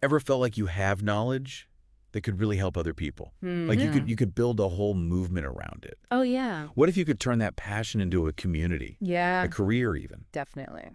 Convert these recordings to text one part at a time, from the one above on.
Ever felt like you have knowledge that could really help other people? Like you could build a whole movement around it. Oh, yeah. What if you could turn that passion into a community, Yeah, a career even? definitely.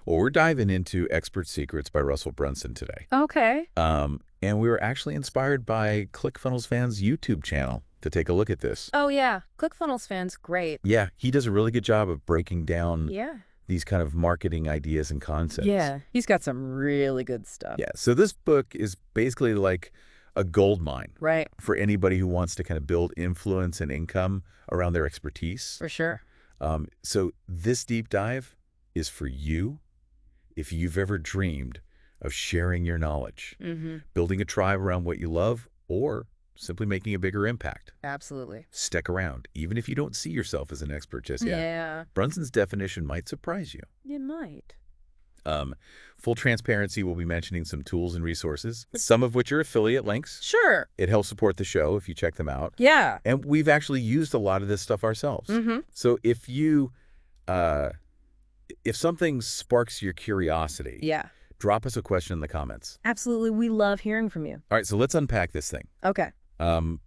Well, we're diving into Expert Secrets by Russell Brunson today. Okay. And we were actually inspired by ClickFunnels fans' YouTube channel to take a look at this. Oh, yeah. ClickFunnels fans, great. Yeah, he does a really good job of breaking down Yeah. these kind of marketing ideas and concepts. Yeah. He's got some really good stuff. Yeah, so this book is basically like a gold mine Right. for anybody who wants to kind of build influence and income around their expertise. For sure. So this deep dive is for you if you've ever dreamed of sharing your knowledge, building a tribe around what you love, or simply making a bigger impact. Absolutely. Stick around, even if you don't see yourself as an expert just yet. Yeah. Brunson's definition might surprise you. It might. Full transparency, we'll be mentioning some tools and resources, some of which are affiliate links. Sure. It helps support the show if you check them out. Yeah. And we've actually used a lot of this stuff ourselves. So if you, if something sparks your curiosity, Yeah. drop us a question in the comments. Absolutely. We love hearing from you. All right, so let's unpack this thing. Okay.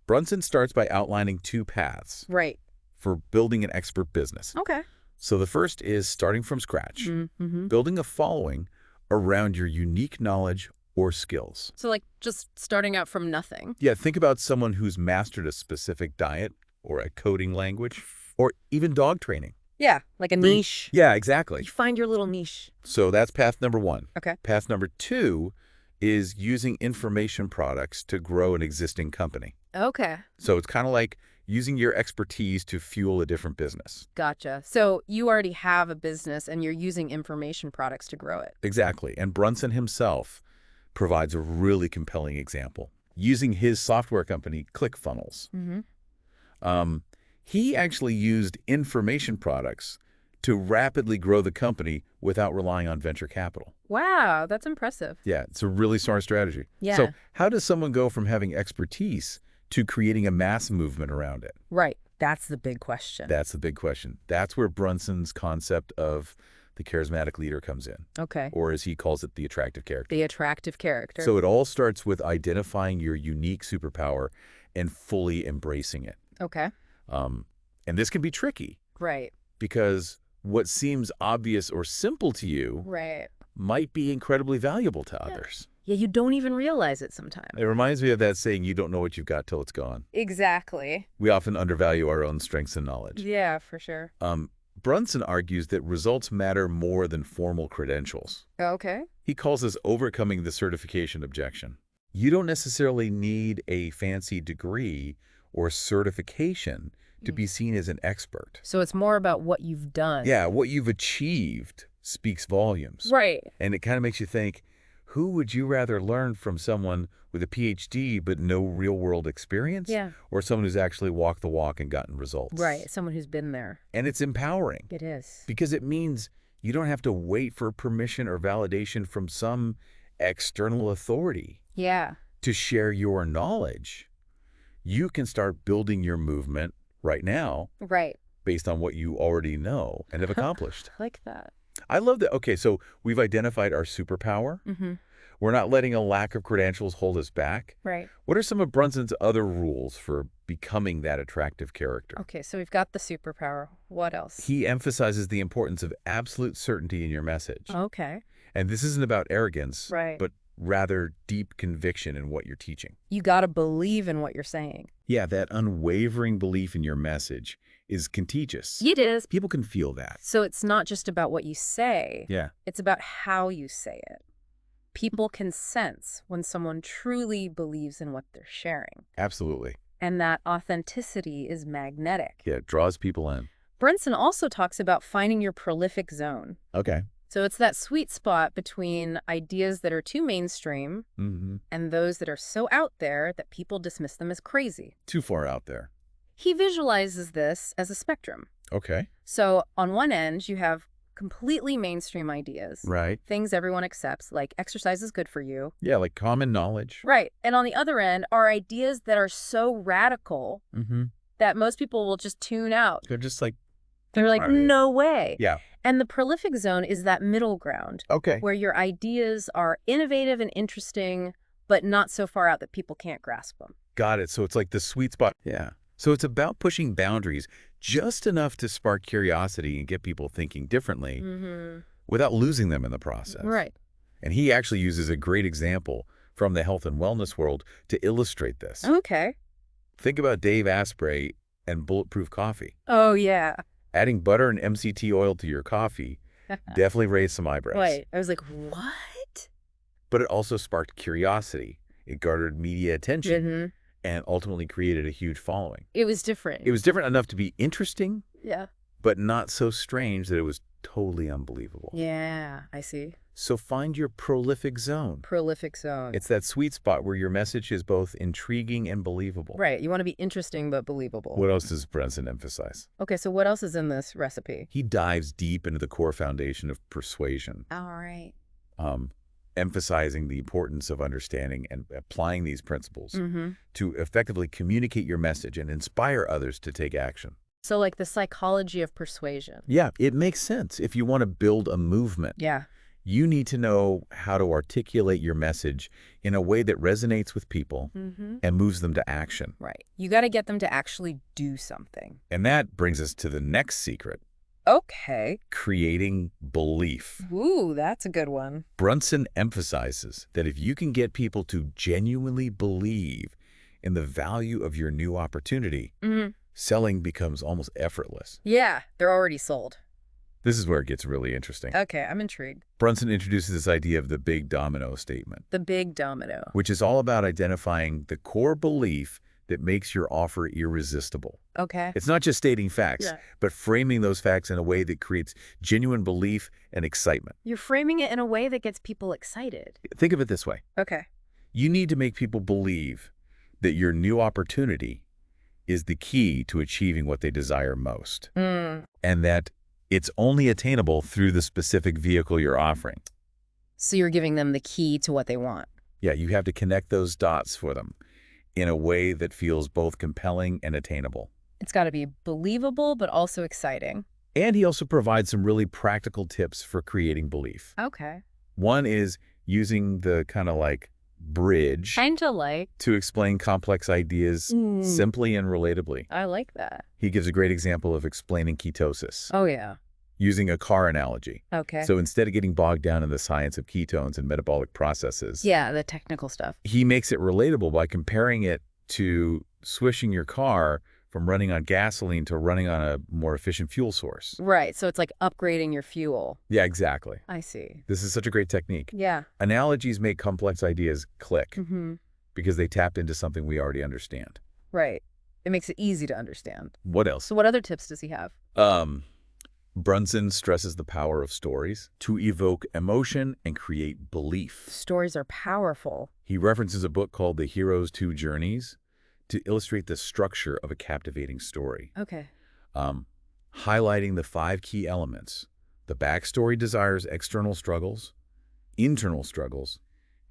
Brunson starts by outlining two paths Right. for building an expert business. Okay. So the first is starting from scratch, building a following around your unique knowledge or skills. So like just starting out from nothing. Yeah, think about someone who's mastered a specific diet or a coding language or even dog training. Yeah. Like a niche. Yeah, exactly. You find your little niche. So that's path number one. Okay. Path number two is using information products to grow an existing company. Okay. So it's kind of like using your expertise to fuel a different business. Gotcha. So you already have a business and you're using information products to grow it. Exactly. And Brunson himself provides a really compelling example. Using his software company, ClickFunnels, he actually used information products to rapidly grow the company without relying on venture capital. Wow, that's impressive. Yeah, it's a really smart strategy. Yeah. So how does someone go from having expertise to creating a mass movement around it? Right. That's the big question. That's the big question. That's where Brunson's concept of the charismatic leader comes in. Okay. Or as he calls it, the attractive character. The attractive character. So it all starts with identifying your unique superpower and fully embracing it. Okay. And this can be tricky Right. because what seems obvious or simple to you Right. might be incredibly valuable to others. Yeah, you don't even realize it sometimes. It reminds me of that saying, you don't know what you've got till it's gone. Exactly. We often undervalue our own strengths and knowledge. Yeah, for sure. Brunson argues that results matter more than formal credentials. Okay. He calls this overcoming the certification objection. You don't necessarily need a fancy degree or certification to be seen as an expert. So it's more about what you've done. Yeah, what you've achieved speaks volumes. Right. And it kind of makes you think, who would you rather learn from, someone with a PhD but no real-world experience? Yeah. Or someone who's actually walked the walk and gotten results? Right. Someone who's been there. And it's empowering. It is. Because it means you don't have to wait for permission or validation from some external authority Yeah. to share your knowledge. You can start building your movement right now Right. based on what you already know and have accomplished. I like that. I love that. Okay, so we've identified our superpower. We're not letting a lack of credentials hold us back. Right. What are some of Brunson's other rules for becoming that attractive character? Okay, so we've got the superpower. What else? He emphasizes the importance of absolute certainty in your message. Okay. And this isn't about arrogance, Right. but rather deep conviction in what you're teaching. You got to believe in what you're saying. Yeah, that unwavering belief in your message is contagious. It is. People can feel that. So it's not just about what you say. Yeah. It's about how you say it. People can sense when someone truly believes in what they're sharing. Absolutely. And that authenticity is magnetic. Yeah, it draws people in. Brunson also talks about finding your prolific zone. Okay. So it's that sweet spot between ideas that are too mainstream and those that are so out there that people dismiss them as crazy. Too far out there. He visualizes this as a spectrum. Okay. So on one end, you have completely mainstream ideas. Right. Things everyone accepts, like exercise is good for you. Yeah, like common knowledge. Right. And on the other end are ideas that are so radical that most people will just tune out. They're just like They're like, no way. Yeah. And the prolific zone is that middle ground. Okay. Where your ideas are innovative and interesting, but not so far out that people can't grasp them. Got it. So it's like the sweet spot. Yeah. So it's about pushing boundaries just enough to spark curiosity and get people thinking differently without losing them in the process. Right. And he actually uses a great example from the health and wellness world to illustrate this. Okay. Think about Dave Asprey and bulletproof coffee. Oh, yeah. Adding butter and MCT oil to your coffee definitely raised some eyebrows. Wait, I was like, what? But it also sparked curiosity. It garnered media attention and ultimately created a huge following. It was different. It was different enough to be interesting, Yeah. but not so strange that it was totally unbelievable. Yeah, I see. So find your prolific zone. Prolific zone. It's that sweet spot where your message is both intriguing and believable. Right. You want to be interesting but believable. What else does Brunson emphasize? Okay, so what else is in this recipe? He dives deep into the core foundation of persuasion. All right. Emphasizing the importance of understanding and applying these principles to effectively communicate your message and inspire others to take action. So like the psychology of persuasion. Yeah, it makes sense. If you want to build a movement, Yeah. you need to know how to articulate your message in a way that resonates with people and moves them to action. Right. You got to get them to actually do something. And that brings us to the next secret. Okay. Creating belief. Ooh, that's a good one. Brunson emphasizes that if you can get people to genuinely believe in the value of your new opportunity, selling becomes almost effortless. Yeah, they're already sold. This is where it gets really interesting. Okay, I'm intrigued. Brunson introduces this idea of the big domino statement, The big domino. which is all about identifying the core belief that makes your offer irresistible. Okay. It's not just stating facts, but framing those facts in a way that creates genuine belief and excitement. You're framing it in a way that gets people excited. Think of it this way. Okay. You need to make people believe that your new opportunity is the key to achieving what they desire most, and that it's only attainable through the specific vehicle you're offering. So you're giving them the key to what they want. Yeah, you have to connect those dots for them in a way that feels both compelling and attainable. It's got to be believable, but also exciting. And he also provides some really practical tips for creating belief. Okay. One is using the kind of like bridge Kind of like. to explain complex ideas simply and relatably. I like that. He gives a great example of explaining ketosis Oh, yeah. using a car analogy. Okay. So instead of getting bogged down in the science of ketones and metabolic processes, Yeah, the technical stuff. he makes it relatable by comparing it to switching your car from running on gasoline to running on a more efficient fuel source. Right. So it's like upgrading your fuel. Yeah, exactly. I see. This is such a great technique. Yeah. Analogies make complex ideas click Mm-hmm. because they tap into something we already understand. Right. It makes it easy to understand. What else? So what other tips does he have? Brunson stresses the power of stories to evoke emotion and create belief. Stories are powerful. He references a book called The Hero's Two Journeys to illustrate the structure of a captivating story, Okay. highlighting the 5 key elements: the backstory desires external struggles, internal struggles,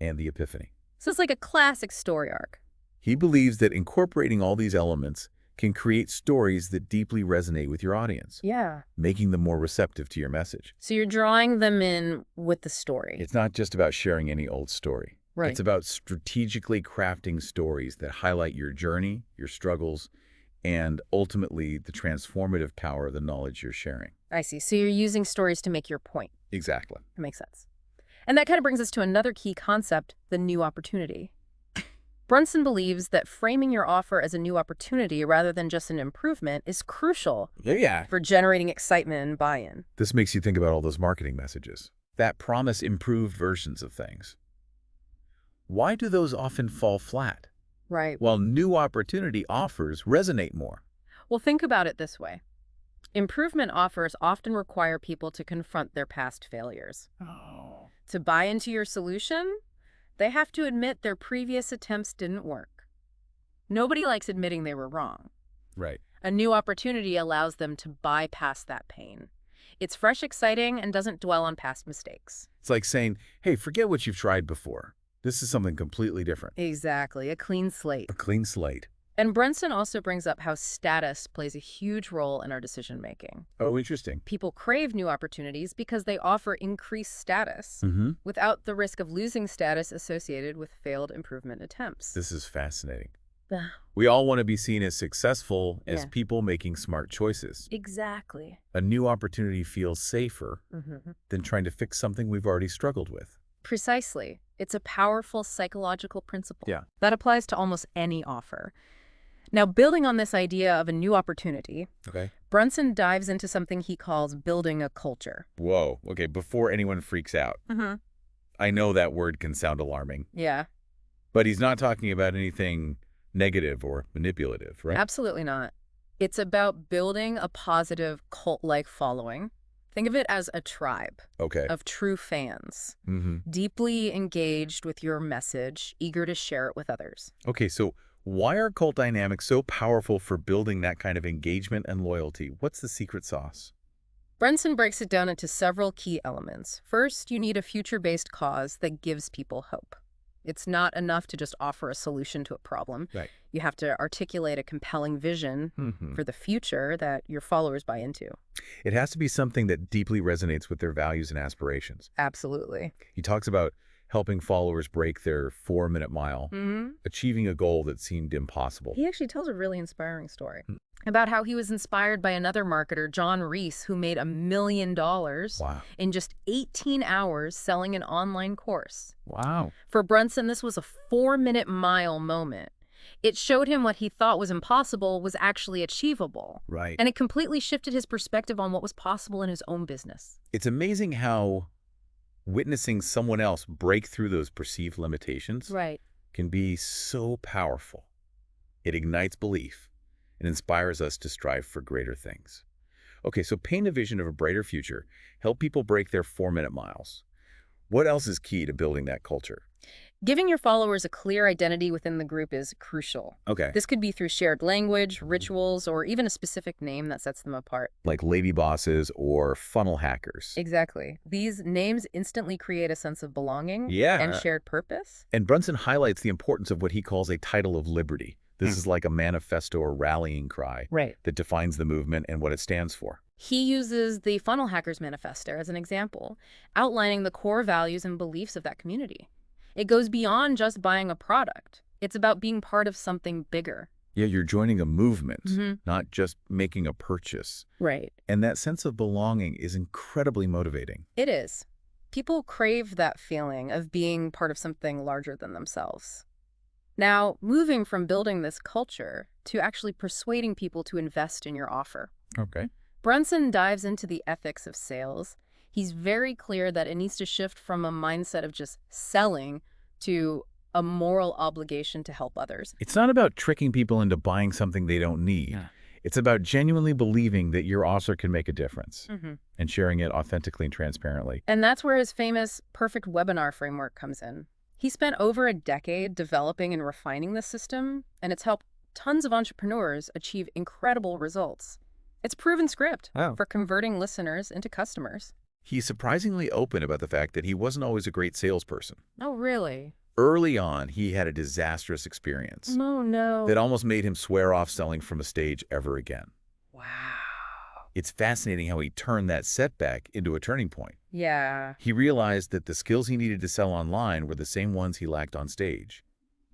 and the epiphany. So it's like a classic story arc. He believes that incorporating all these elements can create stories that deeply resonate with your audience, Yeah. making them more receptive to your message. So you're drawing them in with the story. It's not just about sharing any old story. Right. It's about strategically crafting stories that highlight your journey, your struggles, and ultimately the transformative power of the knowledge you're sharing. I see. So you're using stories to make your point. Exactly. That makes sense. And that kind of brings us to another key concept, the new opportunity. Brunson believes that framing your offer as a new opportunity rather than just an improvement is crucial Yeah. for generating excitement and buy-in. This makes you think about all those marketing messages that promise improved versions of things. Why do those often fall flat, Right. while new opportunity offers resonate more? Well, think about it this way. Improvement offers often require people to confront their past failures. Oh. To buy into your solution, they have to admit their previous attempts didn't work. Nobody likes admitting they were wrong. Right. A new opportunity allows them to bypass that pain. It's fresh, exciting, and doesn't dwell on past mistakes. It's like saying, hey, forget what you've tried before. This is something completely different. Exactly, a clean slate. A clean slate. And Brunson also brings up how status plays a huge role in our decision-making. Oh, interesting. People crave new opportunities because they offer increased status without the risk of losing status associated with failed improvement attempts. This is fascinating. Yeah. We all want to be seen as successful as Yeah. people making smart choices. Exactly. A new opportunity feels safer than trying to fix something we've already struggled with. Precisely. It's a powerful psychological principle. Yeah. That applies to almost any offer. Now, building on this idea of a new opportunity, Okay. Brunson dives into something he calls building a culture. Whoa. Okay, before anyone freaks out, I know that word can sound alarming, Yeah, but he's not talking about anything negative or manipulative, right? absolutely not. It's about building a positive cult-like following. Think of it as a tribe Okay. of true fans, Mm-hmm. deeply engaged with your message, eager to share it with others. Okay, so why are cult dynamics so powerful for building that kind of engagement and loyalty? What's the secret sauce? Brunson breaks it down into several key elements. First, you need a future-based cause that gives people hope. It's not enough to just offer a solution to a problem. Right. You have to articulate a compelling vision for the future that your followers buy into. It has to be something that deeply resonates with their values and aspirations. Absolutely. He talks about helping followers break their 4-minute mile, achieving a goal that seemed impossible. He actually tells a really inspiring story about how he was inspired by another marketer, John Reese, who made $1 million Wow. in just 18 hours selling an online course. Wow. For Brunson, this was a 4-minute mile moment. It showed him what he thought was impossible was actually achievable. Right. And it completely shifted his perspective on what was possible in his own business. It's amazing how witnessing someone else break through those perceived limitations Right. can be so powerful. It ignites belief and inspires us to strive for greater things. Okay, so paint a vision of a brighter future. Help people break their 4-minute miles. What else is key to building that culture? Giving your followers a clear identity within the group is crucial. Okay. This could be through shared language, rituals, or even a specific name that sets them apart. Like lady bosses or funnel hackers. Exactly. These names instantly create a sense of belonging Yeah. and shared purpose. And Brunson highlights the importance of what he calls a title of liberty. This is like a manifesto or rallying cry Right. that defines the movement and what it stands for. He uses the Funnel Hackers Manifesto as an example, outlining the core values and beliefs of that community. It goes beyond just buying a product. It's about being part of something bigger. Yeah, you're joining a movement, not just making a purchase. Right. And that sense of belonging is incredibly motivating. It is. People crave that feeling of being part of something larger than themselves. Now, moving from building this culture to actually persuading people to invest in your offer. Okay. Brunson dives into the ethics of sales. He's very clear that it needs to shift from a mindset of just selling to a moral obligation to help others. It's not about tricking people into buying something they don't need. Yeah. It's about genuinely believing that your offer can make a difference and sharing it authentically and transparently. And that's where his famous perfect webinar framework comes in. He spent over a decade developing and refining this system, and it's helped tons of entrepreneurs achieve incredible results. It's proven script for converting listeners into customers. He's surprisingly open about the fact that he wasn't always a great salesperson. Oh, really? Early on, he had a disastrous experience Oh, no. that almost made him swear off selling from a stage ever again. Wow. It's fascinating how he turned that setback into a turning point. Yeah. He realized that the skills he needed to sell online were the same ones he lacked on stage.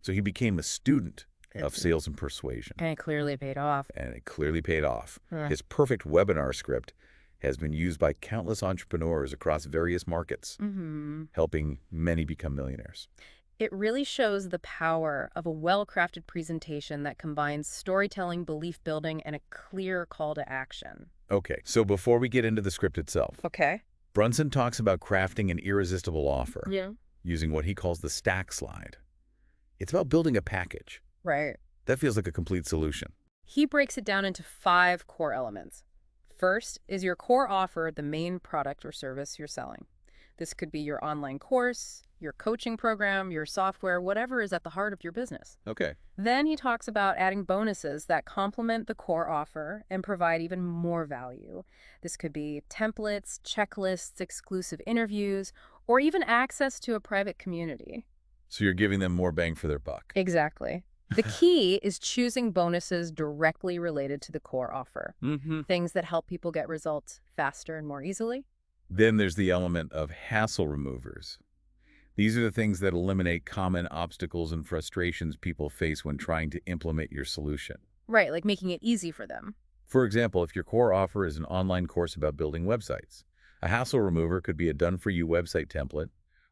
So he became a student of sales and persuasion. And it clearly paid off. And it clearly paid off. Yeah. His perfect webinar script has been used by countless entrepreneurs across various markets, helping many become millionaires. It really shows the power of a well-crafted presentation that combines storytelling, belief building, and a clear call to action. Okay, so before we get into the script itself, Okay. Brunson talks about crafting an irresistible offer Yeah. using what he calls the stack slide. It's about building a package. Right. That feels like a complete solution. He breaks it down into 5 core elements. First is your core offer, the main product or service you're selling. This could be your online course, your coaching program, your software, whatever is at the heart of your business. Okay. Then he talks about adding bonuses that complement the core offer and provide even more value. This could be templates, checklists, exclusive interviews, or even access to a private community. So you're giving them more bang for their buck. Exactly. The key is choosing bonuses directly related to the core offer. Things that help people get results faster and more easily. Then there's the element of hassle removers. These are the things that eliminate common obstacles and frustrations people face when trying to implement your solution. Right, like making it easy for them. For example, if your core offer is an online course about building websites, a hassle remover could be a done-for-you website template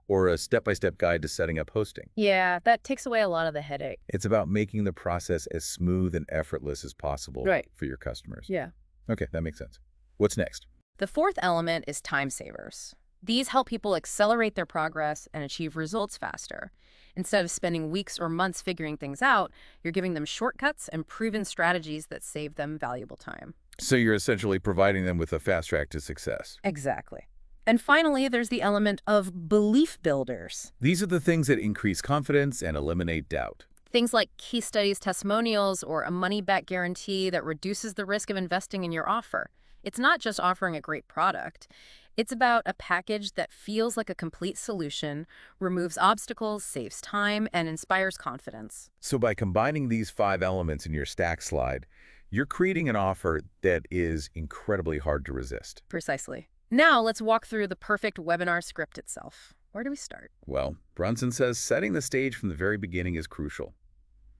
or a step-by-step guide to setting up hosting. Yeah, that takes away a lot of the headache. It's about making the process as smooth and effortless as possible Right. for your customers. Yeah. Okay, that makes sense. What's next? The fourth element is time savers. These help people accelerate their progress and achieve results faster. Instead of spending weeks or months figuring things out, you're giving them shortcuts and proven strategies that save them valuable time. So you're essentially providing them with a fast track to success. Exactly. And finally, there's the element of belief builders. These are the things that increase confidence and eliminate doubt. Things like case studies, testimonials, or a money-back guarantee that reduces the risk of investing in your offer. It's not just offering a great product. It's about a package that feels like a complete solution, removes obstacles, saves time, and inspires confidence. So by combining these 5 elements in your stack slide, you're creating an offer that is incredibly hard to resist. Precisely. Now let's walk through the perfect webinar script itself. Where do we start? Well, Brunson says setting the stage from the very beginning is crucial.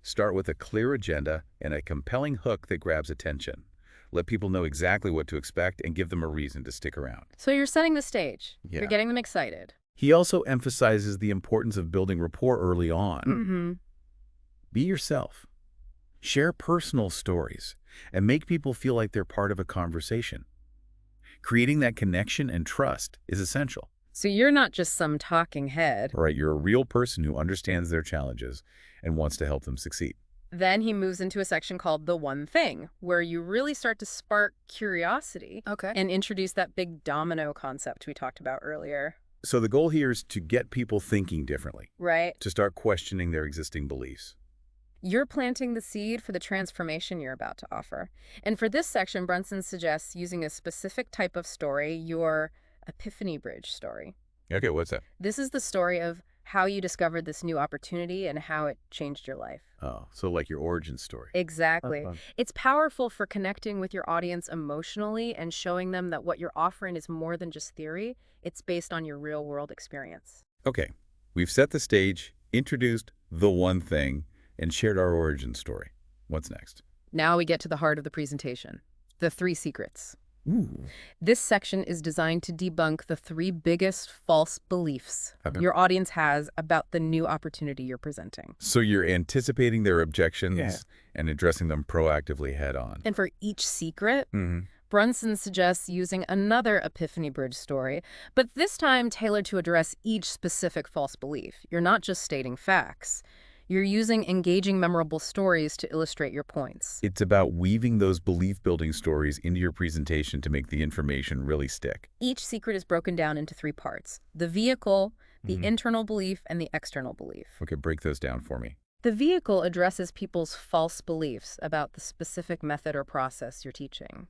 Start with a clear agenda and a compelling hook that grabs attention. Let people know exactly what to expect and give them a reason to stick around. So you're setting the stage. Yeah. You're getting them excited. He also emphasizes the importance of building rapport early on. Mm-hmm. Be yourself. Share personal stories and make people feel like they're part of a conversation. Creating that connection and trust is essential. So you're not just some talking head. Right, you're a real person who understands their challenges and wants to help them succeed. Then he moves into a section called The One Thing, where you really start to spark curiosity and introduce that big domino concept we talked about earlier. So the goal here is to get people thinking differently, Right? to start questioning their existing beliefs. You're planting the seed for the transformation you're about to offer. And for this section, Brunson suggests using a specific type of story, your epiphany bridge story. Okay, what's that? This is the story of how you discovered this new opportunity and how it changed your life. Oh, so like your origin story. Exactly. Fun. It's powerful for connecting with your audience emotionally and showing them that what you're offering is more than just theory. It's based on your real-world experience. Okay, we've set the stage, introduced the one thing, and shared our origin story. What's next? Now we get to the heart of the presentation, the 3 secrets. Ooh. This section is designed to debunk the 3 biggest false beliefs Okay. your audience has about the new opportunity you're presenting. So you're anticipating their objections and addressing them proactively head on. And for each secret, Mm-hmm. Brunson suggests using another epiphany bridge story, but this time tailored to address each specific false belief. You're not just stating facts. You're using engaging, memorable stories to illustrate your points. It's about weaving those belief-building stories into your presentation to make the information really stick. Each secret is broken down into 3 parts: the vehicle, the internal belief, and the external belief. Okay, break those down for me. The vehicle addresses people's false beliefs about the specific method or process you're teaching.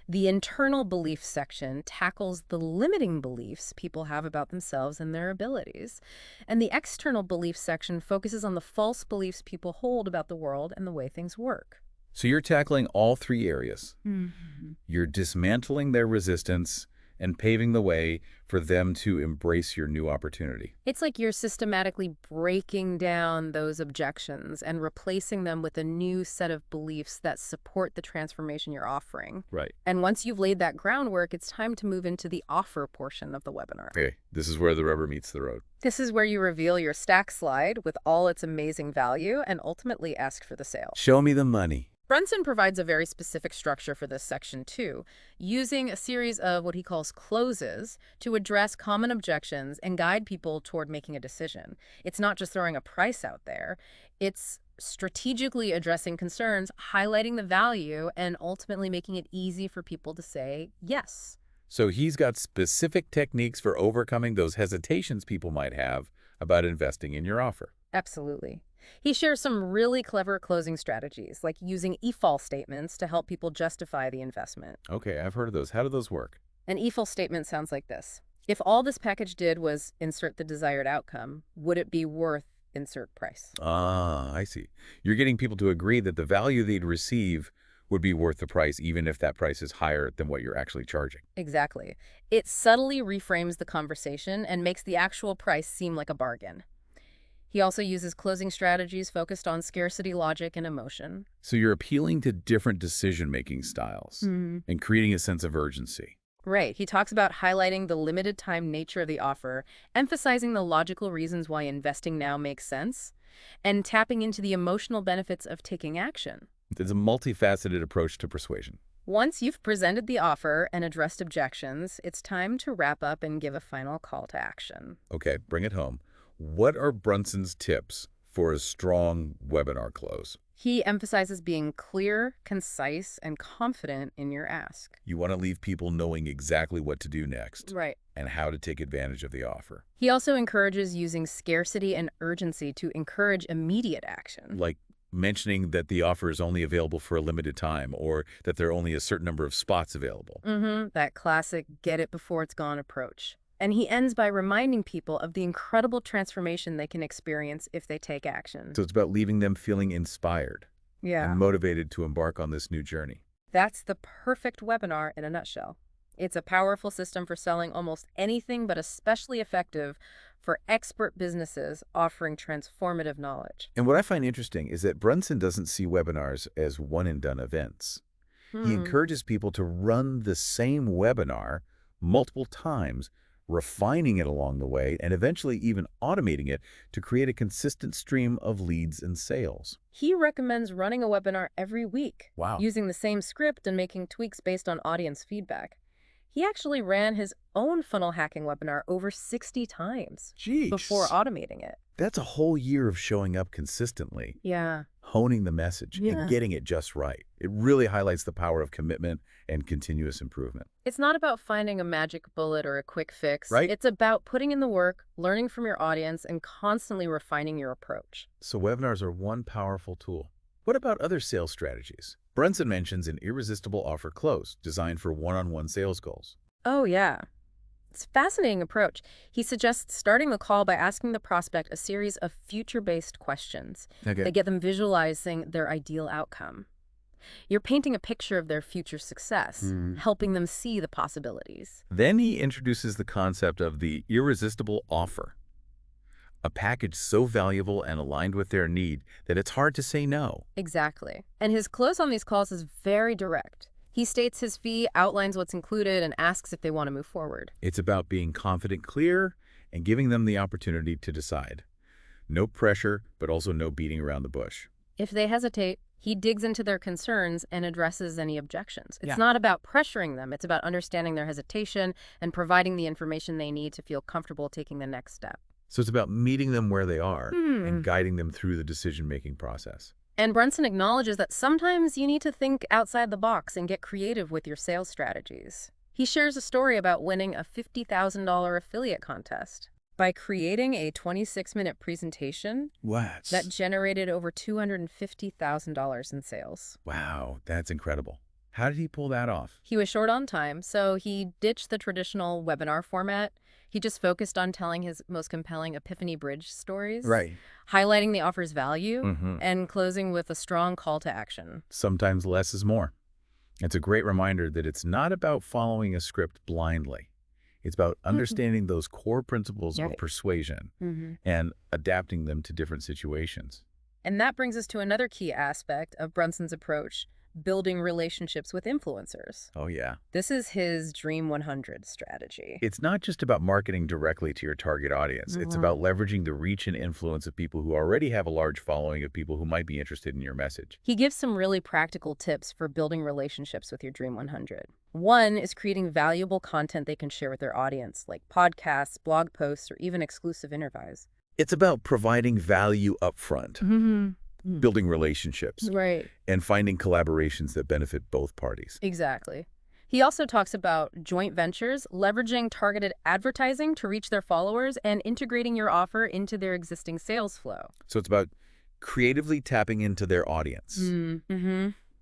The internal belief section tackles the limiting beliefs people have about themselves and their abilities. And the external belief section focuses on the false beliefs people hold about the world and the way things work. So you're tackling all 3 areas. Mm-hmm. You're dismantling their resistance and paving the way for them to embrace your new opportunity. It's like you're systematically breaking down those objections and replacing them with a new set of beliefs that support the transformation you're offering. Right. And once you've laid that groundwork, it's time to move into the offer portion of the webinar. Okay, this is where the rubber meets the road. This is where you reveal your stack slide with all its amazing value and ultimately ask for the sale. Show me the money. Brunson provides a very specific structure for this section too, using a series of what he calls closes to address common objections and guide people toward making a decision. It's not just throwing a price out there. It's strategically addressing concerns, highlighting the value, and ultimately making it easy for people to say yes. So he's got specific techniques for overcoming those hesitations people might have about investing in your offer. Absolutely. He shares some really clever closing strategies, like using if-all statements to help people justify the investment. Okay, I've heard of those. How do those work? An if-all statement sounds like this. If all this package did was insert the desired outcome, would it be worth insert price. Ah, I see. You're getting people to agree that the value they'd receive would be worth the price, even if that price is higher than what you're actually charging. Exactly. It subtly reframes the conversation and makes the actual price seem like a bargain. He also uses closing strategies focused on scarcity logic and emotion. So you're appealing to different decision-making styles and creating a sense of urgency. Right. He talks about highlighting the limited time nature of the offer, emphasizing the logical reasons why investing now makes sense, and tapping into the emotional benefits of taking action. It's a multifaceted approach to persuasion. Once you've presented the offer and addressed objections, it's time to wrap up and give a final call to action. Okay, bring it home. What are Brunson's tips for a strong webinar close? He emphasizes being clear, concise, and confident in your ask. You want to leave people knowing exactly what to do next Right. and how to take advantage of the offer. He also encourages using scarcity and urgency to encourage immediate action. Like mentioning that the offer is only available for a limited time or that there are only a certain number of spots available. That classic get it before it's gone approach. And he ends by reminding people of the incredible transformation they can experience if they take action. So it's about leaving them feeling inspired and motivated to embark on this new journey. That's the perfect webinar in a nutshell. It's a powerful system for selling almost anything, but especially effective for expert businesses offering transformative knowledge. And what I find interesting is that Brunson doesn't see webinars as one-and-done events. He encourages people to run the same webinar multiple times, refining it along the way, and eventually even automating it to create a consistent stream of leads and sales. He recommends running a webinar every week, Wow. using the same script and making tweaks based on audience feedback. He actually ran his own funnel hacking webinar over 60 times Jeez. before automating it. That's a whole year of showing up consistently, Yeah. honing the message, and getting it just right. It really highlights the power of commitment and continuous improvement. It's not about finding a magic bullet or a quick fix. Right. It's about putting in the work, learning from your audience, and constantly refining your approach. So webinars are one powerful tool. What about other sales strategies? Brunson mentions an irresistible offer close designed for one-on-one sales goals. Oh, yeah. It's a fascinating approach. He suggests starting the call by asking the prospect a series of future-based questions Okay. that get them visualizing their ideal outcome. You're painting a picture of their future success, helping them see the possibilities. Then he introduces the concept of the irresistible offer, a package so valuable and aligned with their need that it's hard to say no. Exactly. And his close on these calls is very direct. He states his fee, outlines what's included, and asks if they want to move forward. It's about being confident, clear, and giving them the opportunity to decide. No pressure, but also no beating around the bush. If they hesitate, he digs into their concerns and addresses any objections. It's Yeah. not about pressuring them. It's about understanding their hesitation and providing the information they need to feel comfortable taking the next step. So it's about meeting them where they are and guiding them through the decision-making process. And Brunson acknowledges that sometimes you need to think outside the box and get creative with your sales strategies. He shares a story about winning a $50,000 affiliate contest by creating a 26-minute presentation What? that generated over $250,000 in sales. Wow, that's incredible. How did he pull that off? He was short on time, so he ditched the traditional webinar format. He just focused on telling his most compelling Epiphany Bridge stories, highlighting the offer's value, and closing with a strong call to action. Sometimes less is more. It's a great reminder that it's not about following a script blindly. It's about understanding those core principles of Right. persuasion and adapting them to different situations. And that brings us to another key aspect of Brunson's approach, building relationships with influencers. Oh, yeah. This is his Dream 100 strategy. It's not just about marketing directly to your target audience. It's about leveraging the reach and influence of people who already have a large following of people who might be interested in your message. He gives some really practical tips for building relationships with your Dream 100. One is creating valuable content they can share with their audience, like podcasts, blog posts, or even exclusive interviews. It's about providing value upfront, building relationships, Right. and finding collaborations that benefit both parties. Exactly. He also talks about joint ventures, leveraging targeted advertising to reach their followers, and integrating your offer into their existing sales flow. So it's about creatively tapping into their audience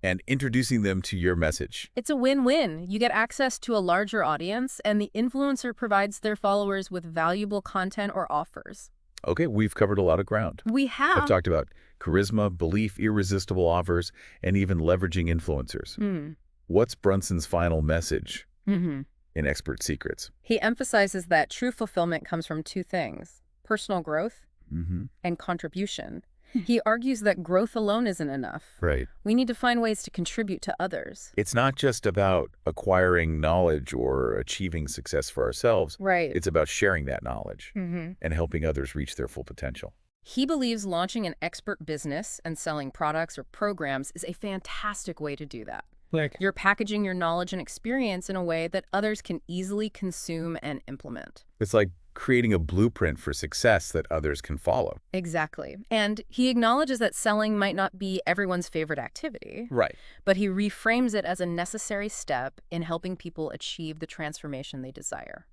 and introducing them to your message. It's a win-win. You get access to a larger audience, and the influencer provides their followers with valuable content or offers. Okay, we've covered a lot of ground. We I've have. talked about charisma, belief, irresistible offers, and even leveraging influencers. Hmm. What's Brunson's final message Mm-hmm. in Expert Secrets? He emphasizes that true fulfillment comes from two things: personal growth Mm-hmm. and contribution. He argues that growth alone isn't enough. Right. We need to find ways to contribute to others. It's not just about acquiring knowledge or achieving success for ourselves. Right. It's about sharing that knowledge Mm-hmm. and helping others reach their full potential. He believes launching an expert business and selling products or programs is a fantastic way to do that. Like, You're packaging your knowledge and experience in a way that others can easily consume and implement. it's like creating a blueprint for success that others can follow. Exactly. And he acknowledges that selling might not be everyone's favorite activity, Right. but he reframes it as a necessary step in helping people achieve the transformation they desire.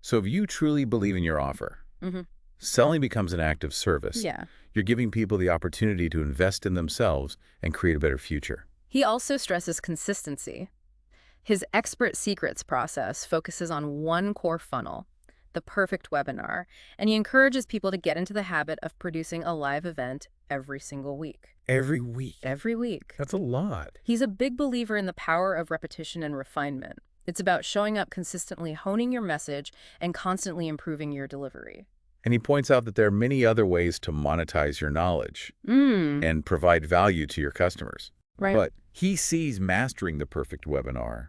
So if you truly believe in your offer, Mm-hmm. selling becomes an act of service. Yeah. You're giving people the opportunity to invest in themselves and create a better future. He also stresses consistency. His Expert Secrets process focuses on one core funnel, the perfect webinar, and he encourages people to get into the habit of producing a live event every single week. Every week. Every week. That's a lot. He's a big believer in the power of repetition and refinement. It's about showing up consistently, honing your message, and constantly improving your delivery. And he points out that there are many other ways to monetize your knowledge Mm. and provide value to your customers. Right. But he sees mastering the perfect webinar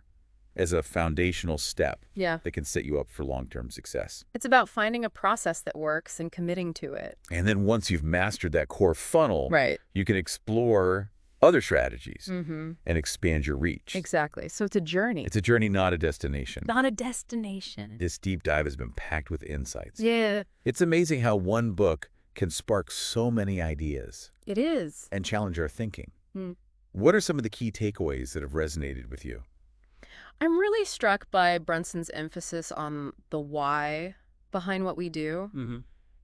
as a foundational step Yeah. that can set you up for long-term success. It's about finding a process that works and committing to it. And then once you've mastered that core funnel, Right. you can explore other strategies Mm-hmm. and expand your reach. Exactly. So it's a journey, It's a journey, not a destination. not a destination. This deep dive has been packed with insights. Yeah, It's amazing how one book can spark so many ideas it is. and challenge our thinking. Hmm. What are some of the key takeaways that have resonated with you? I'm really struck by Brunson's emphasis on the why behind what we do. Mm-hmm.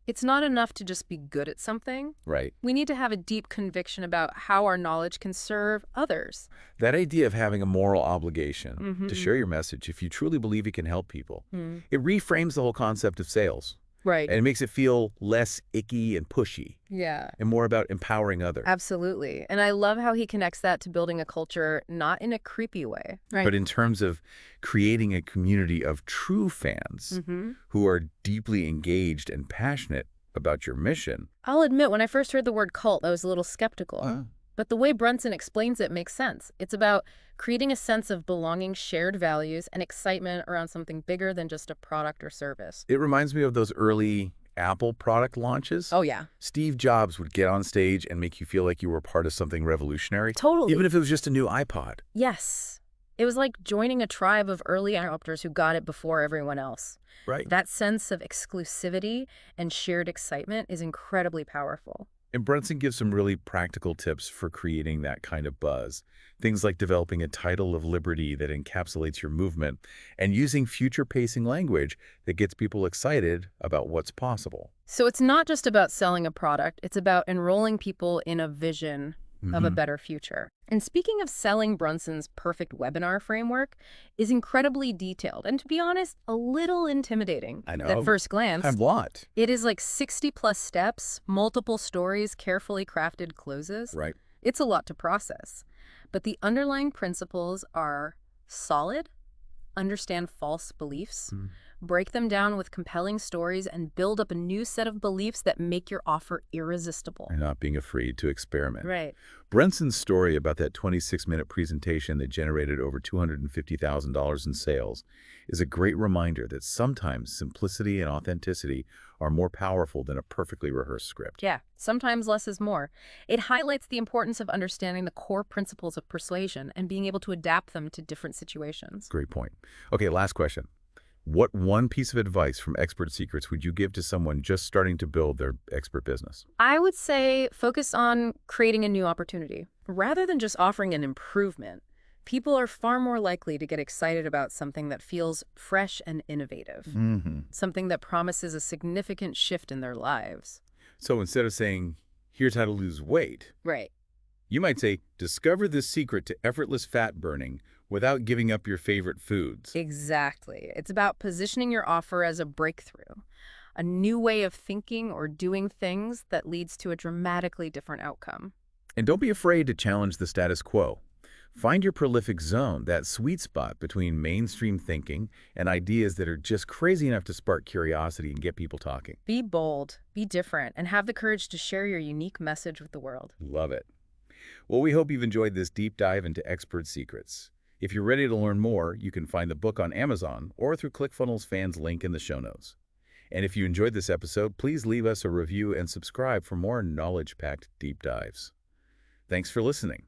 It's not enough to just be good at something. Right. We need to have a deep conviction about how our knowledge can serve others. That idea of having a moral obligation Mhm. to share your message if you truly believe it can help people, Mm. it reframes the whole concept of sales. Right. And it makes it feel less icky and pushy Yeah, and more about empowering others. absolutely. And I love how he connects that to building a culture, not in a creepy way. Right. But in terms of creating a community of true fans Mm-hmm. who are deeply engaged and passionate about your mission. I'll admit, when I first heard the word cult, I was a little skeptical. But the way Brunson explains it makes sense. It's about creating a sense of belonging, shared values, and excitement around something bigger than just a product or service. It reminds me of those early Apple product launches. Oh, yeah. Steve Jobs would get on stage and make you feel like you were part of something revolutionary, Totally. even if it was just a new iPod. Yes. It was like joining a tribe of early adopters who got it before everyone else. Right. That sense of exclusivity and shared excitement is incredibly powerful. And Brunson gives some really practical tips for creating that kind of buzz. Things like developing a title of liberty that encapsulates your movement and using future-pacing language that gets people excited about what's possible. So it's not just about selling a product, it's about enrolling people in a vision of a better future. And speaking of selling, Brunson's perfect webinar framework is incredibly detailed and, to be honest, a little intimidating I know. at first glance. A lot. It is like 60+ steps, multiple stories, carefully crafted closes. Right. It's a lot to process. But the underlying principles are solid, understand false beliefs, break them down with compelling stories, and build up a new set of beliefs that make your offer irresistible. And not being afraid to experiment. Right. Brunson's story about that 26-minute presentation that generated over $250,000 in sales is a great reminder that sometimes simplicity and authenticity are more powerful than a perfectly rehearsed script. Yeah, sometimes less is more. It highlights the importance of understanding the core principles of persuasion and being able to adapt them to different situations. Great point. Okay, last question. What one piece of advice from Expert Secrets would you give to someone just starting to build their expert business? I would say focus on creating a new opportunity. Rather than just offering an improvement, people are far more likely to get excited about something that feels fresh and innovative, something that promises a significant shift in their lives. So instead of saying, here's how to lose weight, Right. you might say, discover the secret to effortless fat burning without giving up your favorite foods. Exactly. It's about positioning your offer as a breakthrough, a new way of thinking or doing things that leads to a dramatically different outcome. And don't be afraid to challenge the status quo. Find your prolific zone, that sweet spot between mainstream thinking and ideas that are just crazy enough to spark curiosity and get people talking. Be bold, be different, and have the courage to share your unique message with the world. Love it. Well, we hope you've enjoyed this deep dive into expert secrets. If you're ready to learn more, you can find the book on Amazon or through ClickFunnels fans link in the show notes. And if you enjoyed this episode, please leave us a review and subscribe for more knowledge-packed deep dives. Thanks for listening.